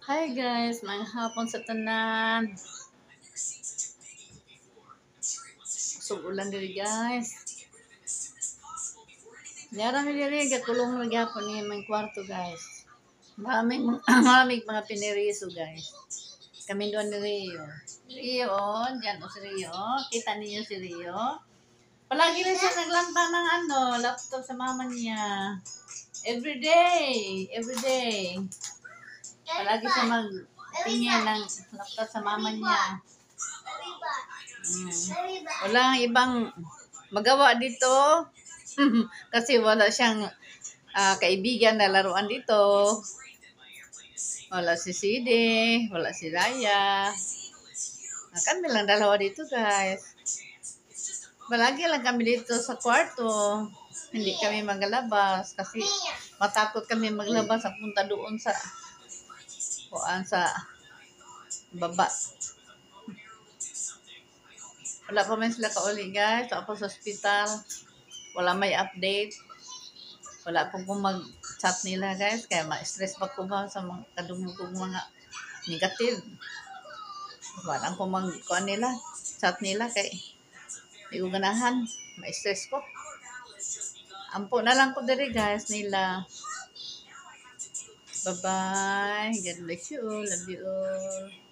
Hi guys, mga hapon sa tanan. Kusog ulan diri guys. Yara mi diri gatulong na gyapon ni mga kwarto guys. Maraming maraming mga piniriso guys. Kami doon ni Rio. Rio, diyan o si Rio. Kita niyo si Rio. Palagi rin siya naglanta ng laptop sa mama niya. Every day, every day. Palagi siya magtingin ng laptop sa mama niya. Walang ibang magawa dito. Kasi wala siyang kaibigan na laruan dito. Wala si Sidi, wala si Raya. Kami lang dalawa dito guys. Palagi lang kami dito sa kwarto. Hindi kami magalabas kasi matakot kami maglabas sa punta doon sa baba. Wala pa man sila kauli guys. Tapos sa hospital. Wala may update. Wala pong mag-chat nila guys. Kaya ma-stress pa ko ba sa mga kadungog kong mga negative. Wala pong mag-kuhan nila. Chat nila kay di ko ganahan. Ma-stress ko. Ampo na lang ko diri guys nila. Bye-bye. God bless you all. Love you all.